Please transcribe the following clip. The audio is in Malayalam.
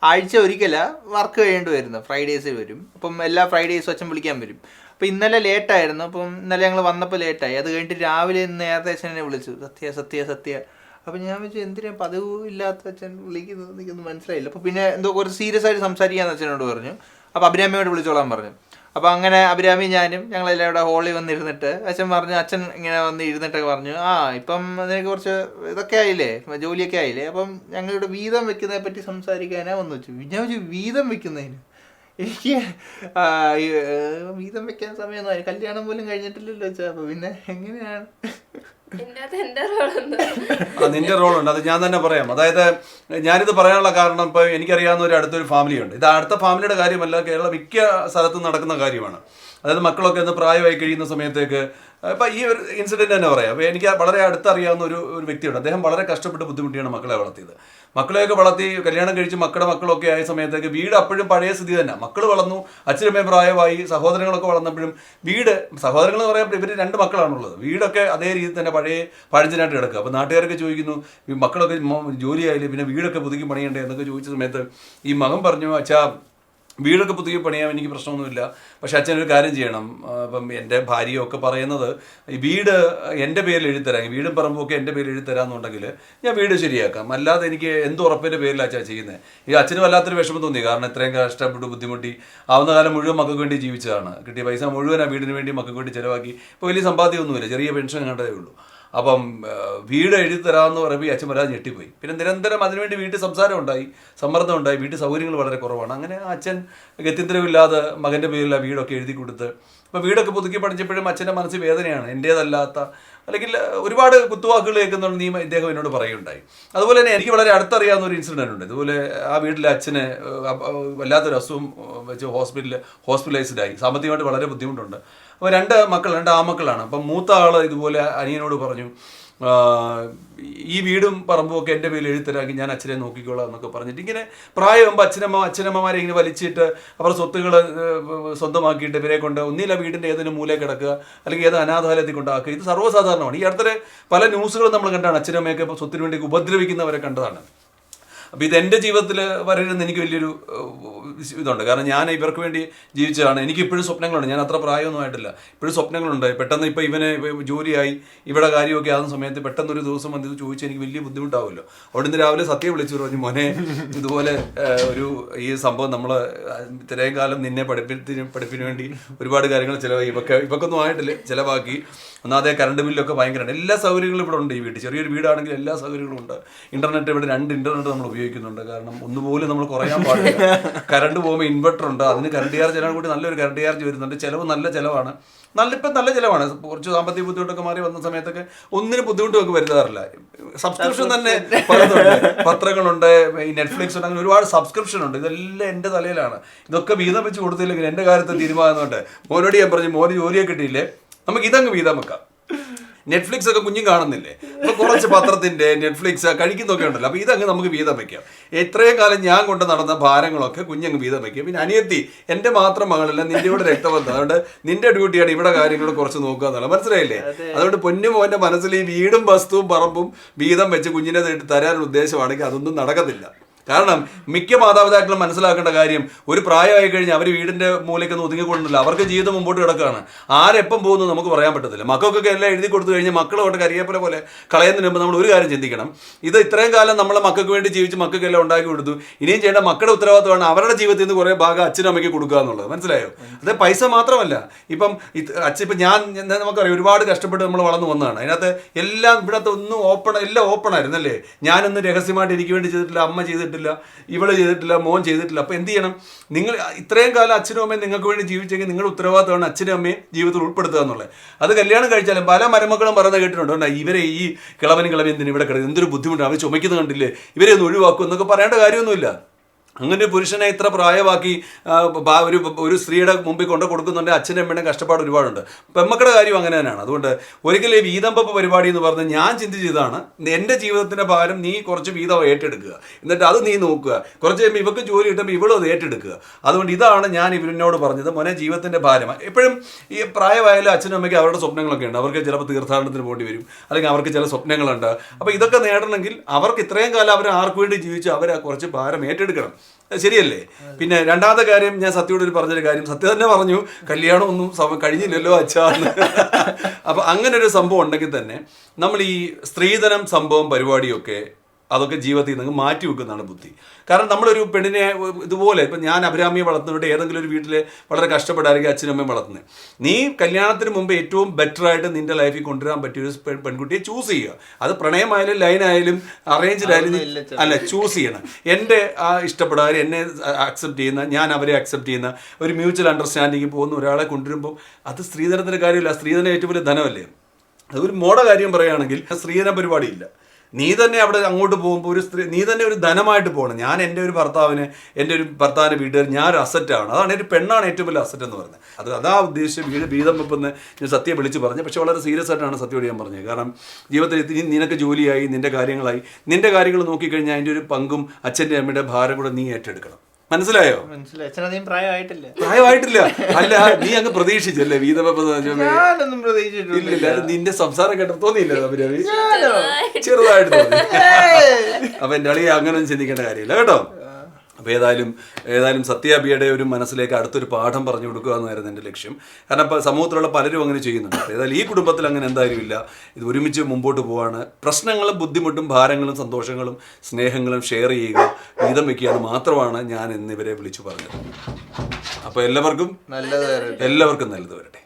ആഴ്ച ഒരിക്കലാ വർക്ക് കഴിയേണ്ടി വരുന്നത്, ഫ്രൈഡേയ്സ് വരും. അപ്പം എല്ലാ ഫ്രൈഡേയ്സും അച്ഛൻ വിളിക്കാൻ വരും. അപ്പം ഇന്നലെ ലേറ്റായിരുന്നു. അപ്പം ഇന്നലെ ഞങ്ങൾ വന്നപ്പോൾ ലേറ്റായി. അത് കഴിഞ്ഞിട്ട് രാവിലെ നേരത്തെ അച്ഛൻ എന്നെ വിളിച്ചു, സത്യ. അപ്പം ഞാൻ വെച്ചു എന്തിനാ പതിവ് ഇല്ലാത്ത അച്ഛൻ വിളിക്കുന്നത്, എനിക്കൊന്നും മനസ്സിലായില്ല. അപ്പോൾ പിന്നെ എന്തോ കുറച്ച് സീരിയസ് ആയിട്ട് സംസാരിക്കാമെന്ന് അച്ഛനോട് പറഞ്ഞു. അപ്പോൾ അഭിരാമിയോട് വിളിച്ചോളാൻ പറഞ്ഞു. അപ്പോൾ അങ്ങനെ അഭിരാമി ഞാനും ഞങ്ങളെല്ലാം ഇവിടെ ഹോളിൽ വന്നിരുന്നിട്ട് അച്ഛൻ പറഞ്ഞു, അച്ഛൻ ഇങ്ങനെ വന്ന് ഇരുന്നിട്ടൊക്കെ പറഞ്ഞു, ഇപ്പം അതിനൊക്കെ കുറച്ച് ഇതൊക്കെ ആയില്ലേ, ജോലിയൊക്കെ ആയില്ലേ, അപ്പം ഞങ്ങളുടെ വീതം വെക്കുന്നതിനെ പറ്റി സംസാരിക്കാനാ വന്നു വെച്ചു. ഞാൻ വെച്ചു വീതം വെക്കുന്നതിന് എനിക്ക് വീതം വെക്കാൻ സമയമൊന്നും കല്യാണം പോലും കഴിഞ്ഞിട്ടില്ലല്ലോ വെച്ചാൽ. അപ്പോൾ പിന്നെ എങ്ങനെയാണ് നിന്റെ റോളുണ്ട്, അത് ഞാൻ തന്നെ പറയാം. അതായത് ഞാനിത് പറയാനുള്ള കാരണം ഇപ്പോൾ എനിക്കറിയാവുന്ന ഒരു അടുത്തൊരു ഫാമിലിയുണ്ട്. ഇത് അടുത്ത ഫാമിലിയുടെ കാര്യമല്ല, കേരള മിക്ക സ്ഥലത്തും നടക്കുന്ന കാര്യമാണ്. അതായത് മക്കളൊക്കെ ഒന്ന് പ്രായമായി കഴിയുന്ന സമയത്തേക്ക് ഇപ്പം ഈ ഒരു ഇൻസിഡൻറ്റ് തന്നെ പറയാം. അപ്പോൾ എനിക്ക് വളരെ അടുത്തറിയാവുന്ന ഒരു വ്യക്തിയുണ്ട്. അദ്ദേഹം വളരെ കഷ്ടപ്പെട്ട് ബുദ്ധിമുട്ടിയാണ് മക്കളെ വളർത്തിയത്. മക്കളെയൊക്കെ വളർത്തി കല്യാണം കഴിച്ച് മക്കളൊക്കെ ആയ സമയത്തേക്ക് വീട് അപ്പോഴും പഴയ സ്ഥിതി തന്നെ. മക്കൾ വളർന്നു, അച്ഛനമ്മയും പ്രായമായി, സഹോദരങ്ങളൊക്കെ വളർന്നപ്പോഴും സഹോദരങ്ങൾ എന്ന് പറയുമ്പോൾ ഇവർ 2 മക്കളാണുള്ളത്. വീടൊക്കെ അതേ രീതിയിൽ തന്നെ പഴഞ്ചനായിട്ട് കിടക്കുക. അപ്പോൾ നാട്ടുകാരൊക്കെ ചോദിക്കുന്നു, ഈ മക്കളൊക്കെ ജോലിയായില്ലേ, പിന്നെ വീടൊക്കെ പുതുക്കി പണിയണ്ടേ എന്നൊക്കെ ചോദിച്ച സമയത്ത് ഈ മകൻ പറഞ്ഞു, അച്ഛാ വീടൊക്കെ പുതുക്കി പണിയാൻ എനിക്ക് പ്രശ്നമൊന്നുമില്ല, പക്ഷെ അച്ഛനൊരു കാര്യം ചെയ്യണം. അപ്പം എൻ്റെ ഭാര്യയൊക്കെ പറയുന്നത് ഈ വീട് എൻ്റെ പേരിൽ എഴുതിത്തരാം, വീടും പറമ്പൊക്കെ എൻ്റെ പേരിൽ എഴുതിത്തരാമെന്നുണ്ടെങ്കിൽ ഞാൻ വീട് ശരിയാക്കാം, അല്ലാതെ എനിക്ക് എന്ത് ഉറപ്പിൻ്റെ പേരിലാണ് അച്ഛാ ചെയ്യുന്നത്. ഈ അച്ഛന് വല്ലാത്തൊരു വിഷമം തോന്നി. കാരണം ഇത്രയും കഷ്ടപ്പെട്ട് ബുദ്ധിമുട്ടി ആവുന്ന കാലം മുഴുവൻ മക്കൾക്ക് വേണ്ടി ജീവിച്ചതാണ്. കിട്ടിയ പൈസ മുഴുവൻ ആ വീടിന് വേണ്ടി മക്കൾക്ക് വേണ്ടി ചിലവാക്കി. ഇപ്പോൾ വലിയ സമ്പാദ്യമൊന്നുമില്ല, ചെറിയ പെൻഷൻ കണ്ടതേ ഉള്ളൂ. അപ്പം വീട് എഴുതി തരാമെന്ന് പറയുമ്പോൾ ഈ അച്ഛൻ വരാതെ ഞെട്ടിപ്പോയി. പിന്നെ നിരന്തരം അതിനുവേണ്ടി വീട്ടിൽ സംസാരം ഉണ്ടായി, സമ്മർദ്ദം ഉണ്ടായി, വീട്ടിൽ സൗകര്യങ്ങൾ വളരെ കുറവാണ്. അങ്ങനെ അച്ഛൻ ഗത്യന്തരമില്ലാതെ മകൻ്റെ പേരിൽ ആ വീടൊക്കെ എഴുതി കൊടുത്ത് അപ്പോൾ വീടൊക്കെ പുതുക്കി പഠിച്ചപ്പോഴും അച്ഛൻ്റെ മനസ്സിൽ വേദനയാണ്. എൻ്റേതല്ലാത്ത അല്ലെങ്കിൽ ഒരുപാട് കുത്തുവാക്കുകൾ കേൾക്കുന്നുണ്ട് ഇദ്ദേഹം എന്നോട് പറയുകയുണ്ടായി. അതുപോലെ തന്നെ എനിക്ക് വളരെ അടുത്തറിയാവുന്ന ഒരു ഇൻസിഡൻ്റ് ഉണ്ട്. ഇതുപോലെ ആ വീട്ടിലെ അച്ഛന് വല്ലാത്തൊരു അസുഖം വെച്ച് ഹോസ്പിറ്റലൈസ്ഡായി. സാമ്പത്തികമായിട്ട് വളരെ ബുദ്ധിമുട്ടുണ്ട്. അപ്പോൾ 2 ആമക്കളാണ്. അപ്പം മൂത്ത ആൾ ഇതുപോലെ അനിയനോട് പറഞ്ഞു, ഈ വീടും പറമ്പും ഒക്കെ എൻ്റെ പേരിൽ എഴുത്തരാക്കി, ഞാൻ അച്ഛനെ നോക്കിക്കോളാം എന്നൊക്കെ പറഞ്ഞിട്ട് ഇങ്ങനെ പ്രായമാകുമ്പോൾ അച്ഛനമ്മമാരെ ഇങ്ങനെ വലിച്ചിട്ട് അവർ സ്വത്തുകൾ സ്വന്തമാക്കിയിട്ട് ഇവരെ കൊണ്ട് ഒന്നില്ല വീടിൻ്റെ ഏതെങ്കിലും മൂല കിടക്കുക, അല്ലെങ്കിൽ ഏത് അനാഥാലയത്തിൽ കൊണ്ടാക്കുക. ഇത് സർവ്വസാധാരണമാണ്. ഈ അടുത്ത പല ന്യൂസുകളും നമ്മൾ കണ്ടാണ്, അച്ഛനമ്മയൊക്കെ ഇപ്പോൾ സ്വത്തിന് വേണ്ടി ഉപദ്രവിക്കുന്നവരെ കണ്ടതാണ്. അപ്പോൾ ഇതെൻ്റെ ജീവിതത്തിൽ വരരുതെന്ന് എനിക്ക് വലിയൊരു ഇതുണ്ട്. കാരണം ഞാൻ ഇവർക്ക് വേണ്ടി ജീവിച്ചതാണ്. എനിക്കിപ്പോഴും സ്വപ്നങ്ങളുണ്ട്. ഞാൻ അത്ര പ്രായമൊന്നും ആയിട്ടില്ല, ഇപ്പോഴും സ്വപ്നങ്ങളുണ്ട്. പെട്ടെന്ന് ഇപ്പോൾ ഇവനെ ജോലിയായി ഇവിടെ കാര്യമൊക്കെ ആകുന്ന സമയത്ത് പെട്ടെന്നൊരു ദിവസം വന്ന് ഇത് ചോദിച്ചാൽ എനിക്ക് വലിയ ബുദ്ധിമുട്ടാവുമല്ലോ. അവിടെ നിന്ന് രാവിലെ സത്യം വിളിച്ചു പറഞ്ഞു, മോനെ ഇതുപോലെ ഈ സംഭവം നമ്മൾ ഇത്രയും കാലം നിന്നെ പഠിപ്പിന് വേണ്ടി ഒരുപാട് കാര്യങ്ങൾ ചിലവായി, ഇവക്കൊന്നും ആയിട്ടില്ല, ചിലവാക്കി. ഒന്നാമതേ കറണ്ട് ബില്ലൊക്കെ ഭയങ്കരമാണ്. എല്ലാ സൗകര്യങ്ങളും ഇവിടെ ഉണ്ട്. ഈ വീട്ടിൽ ചെറിയൊരു വീടാണെങ്കിൽ എല്ലാ സൗകര്യങ്ങളും ഉണ്ട്. ഇന്റർനെറ്റ് ഇവിടെ 2 ഇന്റർനെറ്റ് നമ്മൾ ഉപയോഗിക്കുന്നുണ്ട്. കാരണം ഒന്നുപോലും നമ്മൾ കുറയാൻ പാടില്ല. കറണ്ട് പോകുമ്പോൾ ഇൻവെർട്ടർ ഉണ്ട്, അതിന് കറണ്ട് ചാർജ് എല്ലാം കൂടി നല്ലൊരു കറണ്ട് ചാർജ് വരുന്നുണ്ട്. ചിലവ് നല്ല ചിലവാണ്, ഇപ്പം നല്ല ചിലവാണ്. കുറച്ച് സാമ്പത്തിക ബുദ്ധിമുട്ടൊക്കെ മാറി വന്ന സമയത്തൊക്കെ ഒന്നിനും ബുദ്ധിമുട്ട് നമുക്ക് വരുത്താറില്ല. സബ്സ്ക്രിപ്ഷൻ തന്നെ പലതുണ്ട്, പത്രങ്ങളുണ്ട്, ഈ നെറ്റ്ഫ്ലിക്സ് ഉണ്ട്, അങ്ങനെ ഒരുപാട് സബ്സ്ക്രിപ്ഷൻ ഉണ്ട്. ഇതെല്ലാം എൻ്റെ തലയിലാണ്. ഇതൊക്കെ വീതം വെച്ച് കൊടുത്തില്ലെങ്കിൽ എൻ്റെ കാര്യത്തിൽ തീരുമാനമുണ്ട്. മോനോട് ഞാൻ പറഞ്ഞു, മോന് ജോലിയെ കിട്ടിയില്ലേ, നമുക്ക് ഇതങ്ങ് വീതം വെക്കാം. നെറ്റ്ഫ്ലിക്സ് ഒക്കെ കുഞ്ഞും കാണുന്നില്ലേ, അപ്പോൾ കുറച്ച് പത്രത്തിൻ്റെ നെറ്റ്ഫ്ലിക്സ് കഴിക്കുന്നൊക്കെ ഉണ്ടല്ലോ, അപ്പോൾ ഇതങ്ങ് നമുക്ക് വീതം വയ്ക്കാം. എത്രയും കാലം ഞാൻ കൊണ്ട് നടന്ന ഭാരങ്ങളൊക്കെ കുഞ്ഞങ്ങ് വീതം വയ്ക്കുക. പിന്നെ അനിയത്തി എൻ്റെ മാത്രം മകളല്ല, നിന്റെ കൂടെ രക്തബന്ധം, അതുകൊണ്ട് നിന്റെ ഡ്യൂട്ടിയാണ് ഇവിടെ കാര്യങ്ങൾ കുറച്ച് നോക്കുക എന്നുള്ളത്, മനസ്സിലായില്ലേ? അതുകൊണ്ട് പൊന്നുമോൻ്റെ മനസ്സിൽ ഈ വീടും വസ്തുവും പറമ്പും വീതം വെച്ച് കുഞ്ഞിനെ തരാനുള്ള ഉദ്ദേശമാണെങ്കിൽ അതൊന്നും നടക്കത്തില്ല. കാരണം മിക്ക മാതാപിതാക്കളും മനസ്സിലാക്കേണ്ട കാര്യം, ഒരു പ്രായമായി കഴിഞ്ഞാൽ അവർ വീടിൻ്റെ മൂലയ്ക്കൊന്നും ഒതുങ്ങിക്കൊണ്ടില്ല, അവർക്ക് ജീവിതം മുമ്പോട്ട് കിടക്കുകയാണ്. ആരെപ്പം പോകുന്നു നമുക്ക് പറയാൻ പറ്റത്തില്ല. മക്കൾക്കൊക്കെ എല്ലാം എഴുതി കൊടുത്തു കഴിഞ്ഞാൽ മക്കളോട്ട് കരിയേപ്പല പോലെ കളയുന്നതിന് മുമ്പ് നമ്മൾ ഒരു കാര്യം ചിന്തിക്കണം. ഇത് ഇത്രയും കാലം നമ്മളെ മക്കൾക്ക് വേണ്ടി ജീവിച്ച് മക്കൾക്കെല്ലാം ഉണ്ടാക്കി കൊടുത്തു, ഇനിയും ചെയ്യേണ്ട മക്കളുടെ ഉത്തരവാദിത്തമാണ് അവരുടെ ജീവിതത്തിൽ നിന്ന് കുറേ ഭാഗം അച്ഛനും അമ്മയ്ക്ക് കൊടുക്കുക എന്നുള്ളത്, മനസ്സിലായോ? അത് പൈസ മാത്രമല്ല. ഇപ്പം ഞാൻ നമുക്കറിയാം, ഒരുപാട് കഷ്ടപ്പെട്ട് നമ്മൾ വളർന്നു വന്നതാണ്. അതിനകത്ത് എല്ലാം ഇവിടത്തെ ഒന്നും എല്ലാം ഓപ്പണായിരുന്നല്ലേ. ഞാനൊന്നും രഹസ്യമായിട്ട് എനിക്ക് വേണ്ടി ചെയ്തിട്ടില്ല, അമ്മ ചെയ്തിട്ടില്ല, ഇവള് ചെയ്തിട്ടില്ല, മോൻ ചെയ്തിട്ടില്ല. അപ്പോൾ എന്ത് ചെയ്യണം? നിങ്ങൾ ഇത്രയും കാലം അച്ഛനും അമ്മയും നിങ്ങൾക്ക് വേണ്ടി ജീവിച്ചെങ്കിൽ നിങ്ങളുടെ ഉത്തരവാദിത്തമാണ് അച്ഛനും അമ്മയും ജീവിതത്തിൽ ഉൾപ്പെടുത്തുക എന്നുള്ളത്. അത് കല്യാണം കഴിച്ചാലും പല മരുമക്കളും പറയുന്നത് കേട്ടിട്ടുണ്ട്, ഇവരെ ഈ കിളവനും എന്തിനും ഇവിടെ കിടക്കും, എന്തൊരു ബുദ്ധിമുട്ടാണ്, അവർ ചുമക്കുന്നത് കണ്ടില്ലേ, ഇവരെ ഒന്ന് ഒഴിവാക്കും എന്നൊക്കെ പറയേണ്ട കാര്യമൊന്നുമില്ല. അങ്ങനെ ഒരു പുരുഷനെ ഇത്ര പ്രായമാക്കി ഒരു സ്ത്രീയുടെ മുമ്പിൽ കൊണ്ട് കൊടുക്കുന്നുണ്ട്. അച്ഛനും അമ്മയുടെ കഷ്ടപ്പാട് ഒരുപാടുണ്ട്. പെമ്മക്കളുടെ കാര്യം അങ്ങനെ തന്നെയാണ്. അതുകൊണ്ട് ഒരിക്കലും ഈ വീതംപപ്പ് പരിപാടി എന്ന് പറഞ്ഞ് ഞാൻ ചിന്തിച്ചതാണ്, എൻ്റെ ജീവിതത്തിൻ്റെ ഭാരം നീ കുറച്ച് വീതം ഏറ്റെടുക്കുക, എന്നിട്ട് അത് നീ നോക്കുക. കുറച്ച് കഴിയുമ്പോൾ ഇവർക്ക് ജോലി കിട്ടുമ്പോൾ ഇവളും അത് ഏറ്റെടുക്കുക. അതുകൊണ്ട് ഇതാണ് ഞാൻ ഇവരിനോട് പറഞ്ഞത്, മോനെ ജീവിതത്തിൻ്റെ ഭാരം. എപ്പോഴും ഈ പ്രായമായാലും അച്ഛനും അമ്മയ്ക്ക് അവരുടെ സ്വപ്നങ്ങളൊക്കെ ഉണ്ട്. അവർക്ക് ചിലപ്പോൾ തീർത്ഥാടനത്തിന് പോകേണ്ടി വരും, അല്ലെങ്കിൽ അവർക്ക് ചില സ്വപ്നങ്ങളുണ്ട്. അപ്പോൾ ഇതൊക്കെ നേടണമെങ്കിൽ അവർക്ക് ഇത്രയും കാലം അവർ ആർക്ക് വേണ്ടി ജീവിച്ച് അവർ കുറച്ച് ഭാരം ഏറ്റെടുക്കണം. ശരിയല്ലേ? പിന്നെ രണ്ടാമത്തെ കാര്യം, ഞാൻ സത്യയോട് ഒരു പറഞ്ഞൊരു കാര്യം, സത്യം തന്നെ പറഞ്ഞു, കല്യാണം ഒന്നും കഴിഞ്ഞില്ലല്ലോ അച്ഛാന്ന്. അപ്പൊ അങ്ങനെ ഒരു സംഭവം ഉണ്ടെങ്കിൽ തന്നെ നമ്മൾ ഈ സ്ത്രീധനം സംഭവം പരിപാടിയൊക്കെ അതൊക്കെ ജീവിതത്തിൽ നിന്ന് മാറ്റി വെക്കുന്നതാണ് ബുദ്ധി. കാരണം നമ്മളൊരു പെണ്ണിനെ ഇതുപോലെ ഇപ്പം ഞാൻ അഭിരാമിയെ വളർത്തുന്നവരുടെ ഏതെങ്കിലും ഒരു വീട്ടിൽ വളരെ കഷ്ടപ്പെട്ടായിരിക്കും അച്ഛനും അമ്മയും വളർത്തുന്നത്. നീ കല്യാണത്തിന് മുമ്പ് ഏറ്റവും ബെറ്ററായിട്ട് നിന്റെ ലൈഫിൽ കൊണ്ടുവരാൻ പറ്റിയ ഒരു പെൺകുട്ടിയെ ചൂസ് ചെയ്യുക. അത് പ്രണയമായാലും ലൈനായാലും അറേഞ്ച്ഡ് ആയാലും അല്ല, ചൂസ് ചെയ്യണം. എൻ്റെ ഇഷ്ടപ്പെടാൻ, എന്നെ അക്സെപ്റ്റ് ചെയ്യുന്ന, ഞാൻ അവരെ അക്സെപ്റ്റ് ചെയ്യുന്ന ഒരു മ്യൂച്വൽ അണ്ടർസ്റ്റാൻഡിങ് പോകുന്ന ഒരാളെ കൊണ്ടുവരുമ്പോൾ അത് സ്ത്രീധനത്തിൻ്റെ കാര്യമില്ല. സ്ത്രീധനം ഏറ്റവും വലിയ ധനമല്ലേ? അതൊരു മോഡ കാര്യം പറയുകയാണെങ്കിൽ സ്ത്രീധന പരിപാടിയില്ല. നീ തന്നെ അവിടെ അങ്ങോട്ട് പോകുമ്പോൾ നീ തന്നെ ഒരു ധനമായിട്ട് പോകണം. ഞാൻ എൻ്റെ ഒരു ഭർത്താവിൻ്റെ വീട്ടുകാർ ഞാൻ ഒരു അസറ്റാണ്. അതാണ് ഒരു പെണ്ണാണ് ഏറ്റവും വലിയ അസറ്റ് എന്ന് പറയുന്നത്. അതാ ഉദ്ദേശിച്ച് വീതം വെപ്പെന്ന് ഞാൻ സത്യം വിളിച്ച് പറഞ്ഞു. പക്ഷെ വളരെ സീരിയസ് ആയിട്ടാണ് സത്യോട് ഞാൻ പറഞ്ഞത്. കാരണം ജീവിതത്തിൽ നിനക്ക് ജോലിയായി, നിന്റെ കാര്യങ്ങൾ നോക്കിക്കഴിഞ്ഞാൽ അതിൻ്റെ ഒരു പങ്കും അച്ഛൻ്റെ അമ്മയുടെ ഭാരം കൂടെ നീ ഏറ്റെടുക്കണം. മനസ്സിലായോ? പ്രായമായിട്ടില്ല. അല്ല, നീ അങ്ങ് പ്രതീക്ഷിച്ചല്ലേ ഇല്ലില്ല. നിന്റെ സംസാരം കേട്ട തോന്നിയില്ല അഭിരാമി? ചെറുതായിട്ട് തോന്നി. അപ്പൊ എന്റെ അളിയെ അങ്ങനെ ചിന്തിക്കേണ്ട കാര്യമില്ല കേട്ടോ. അപ്പോൾ ഏതായാലും സത്യാബിയുടെ ഒരു മനസ്സിലേക്ക് അടുത്തൊരു പാഠം പറഞ്ഞു കൊടുക്കുക എന്നായിരുന്നു എൻ്റെ ലക്ഷ്യം. കാരണം ഇപ്പോൾ സമൂഹത്തിലുള്ള പലരും അങ്ങനെ ചെയ്യുന്നുണ്ട്. ഏതായാലും ഈ കുടുംബത്തിൽ അങ്ങനെ എന്തായാലും ഇല്ല. ഇത് ഒരുമിച്ച് മുമ്പോട്ട് പോവാണ്. പ്രശ്നങ്ങളും ബുദ്ധിമുട്ടും ഭാരങ്ങളും സന്തോഷങ്ങളും സ്നേഹങ്ങളും ഷെയർ ചെയ്യുക, വീതം വയ്ക്കുകയാണ് മാത്രമാണ് ഞാൻ എന്നിവരെ വിളിച്ചു പറഞ്ഞത്. അപ്പോൾ എല്ലാവർക്കും നല്ലത് വരട്ടെ.